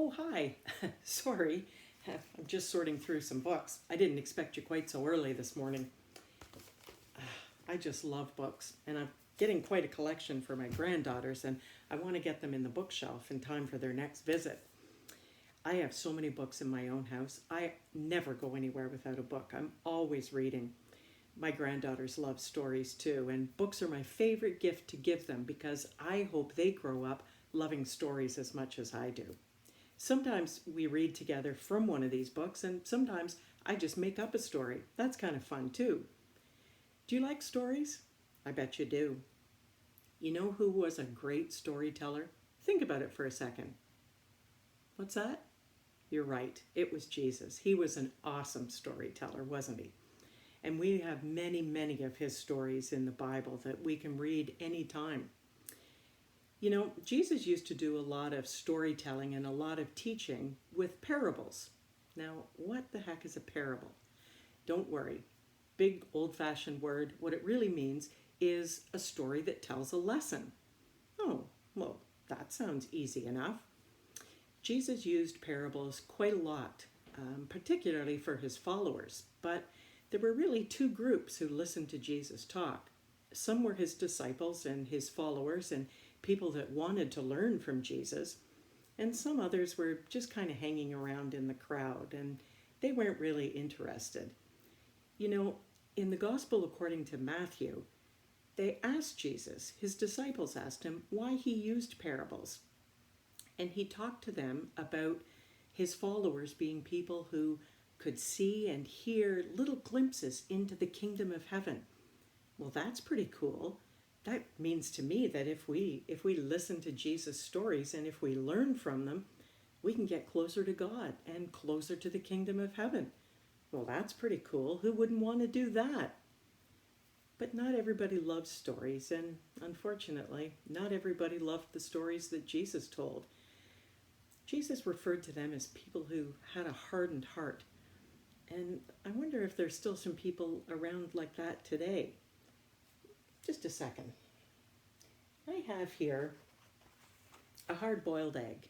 Oh, hi. Sorry. I'm just sorting through some books. I didn't expect you quite so early this morning. I just love books, and I'm getting quite a collection for my granddaughters, and I want to get them in the bookshelf in time for their next visit. I have so many books in my own house. I never go anywhere without a book. I'm always reading. My granddaughters love stories too, and books are my favorite gift to give them because I hope they grow up loving stories as much as I do. Sometimes we read together from one of these books, and sometimes I just make up a story. That's kind of fun too. Do you like stories? I bet you do. You know who was a great storyteller? Think about it for a second. What's that? You're right. It was Jesus. He was an awesome storyteller, wasn't he? And we have many, many of his stories in the Bible that we can read anytime. You know, Jesus used to do a lot of storytelling and a lot of teaching with parables. Now, what the heck is a parable? Don't worry. Big old fashioned word. What it really means is a story that tells a lesson. Oh, well, that sounds easy enough. Jesus used parables quite a lot, particularly for his followers, but there were really two groups who listened to Jesus talk. Some were his disciples and his followers and people that wanted to learn from Jesus, and some others were just kind of hanging around in the crowd and they weren't really interested. You know, in the Gospel according to Matthew, they asked Jesus, his disciples asked him why he used parables. And he talked to them about his followers being people who could see and hear little glimpses into the kingdom of heaven. Well, that's pretty cool. That means to me that if we listen to Jesus' stories and if we learn from them, we can get closer to God and closer to the kingdom of heaven. Well, that's pretty cool. Who wouldn't want to do that? But not everybody loves stories, and unfortunately, not everybody loved the stories that Jesus told. Jesus referred to them as people who had a hardened heart. And I wonder if there's still some people around like that today. Just a second. I have here a hard-boiled egg,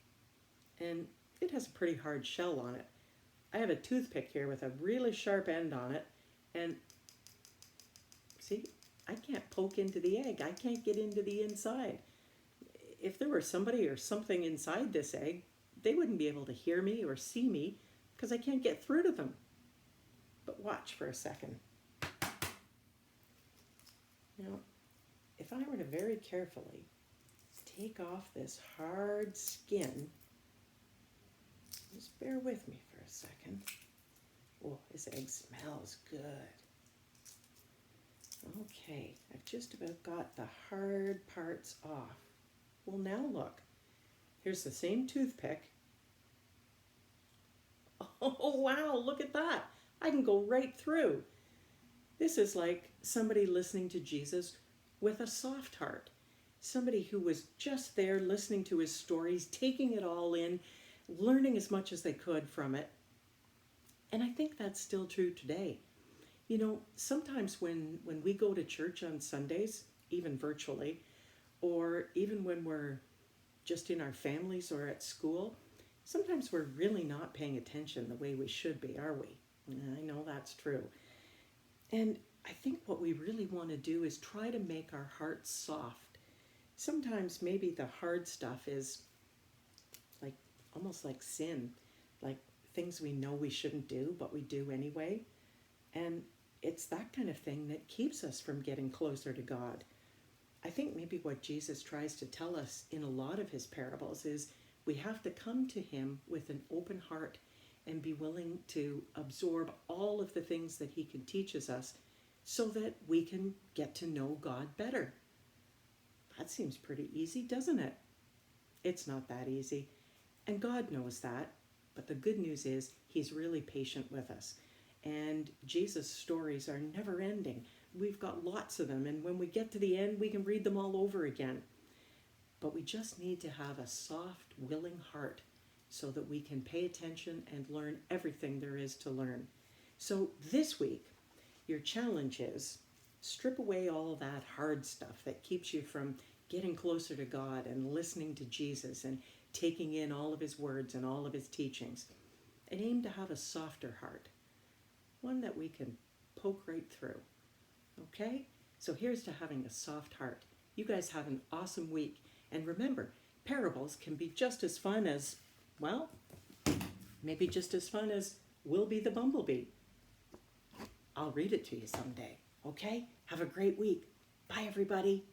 and it has a pretty hard shell on it. I have a toothpick here with a really sharp end on it, and see, I can't poke into the egg. I can't get into the inside. If there were somebody or something inside this egg, they wouldn't be able to hear me or see me because I can't get through to them. But watch for a second. Now, if I were to very carefully take off this hard skin, just bear with me for a second. Oh, this egg smells good. Okay, I've just about got the hard parts off. Well, now look. Here's the same toothpick. Oh, wow, look at that. I can go right through. This is like somebody listening to Jesus with a soft heart. Somebody who was just there listening to his stories, taking it all in, learning as much as they could from it. And I think that's still true today. You know, sometimes when we go to church on Sundays, even virtually, or even when we're just in our families or at school, sometimes we're really not paying attention the way we should be, are we? I know that's true. And I think what we really want to do is try to make our hearts soft. Sometimes maybe the hard stuff is like almost like sin, like things we know we shouldn't do, but we do anyway. And it's that kind of thing that keeps us from getting closer to God. I think maybe what Jesus tries to tell us in a lot of his parables is we have to come to him with an open heart and be willing to absorb all of the things that he can teach us so that we can get to know God better. That seems pretty easy, doesn't it? It's not that easy. And God knows that. But the good news is he's really patient with us. And Jesus' stories are never ending. We've got lots of them. And when we get to the end, we can read them all over again. But we just need to have a soft, willing heart so that we can pay attention and learn everything there is to learn. So this week, your challenge is strip away all that hard stuff that keeps you from getting closer to God and listening to Jesus and taking in all of his words and all of his teachings, and aim to have a softer heart, one that we can poke right through. Okay? So here's to having a soft heart. You guys have an awesome week. And remember, parables can be just as fun as, well, maybe just as fun as Wilby the Bumblebee. I'll read it to you someday. Okay? Have a great week. Bye, everybody.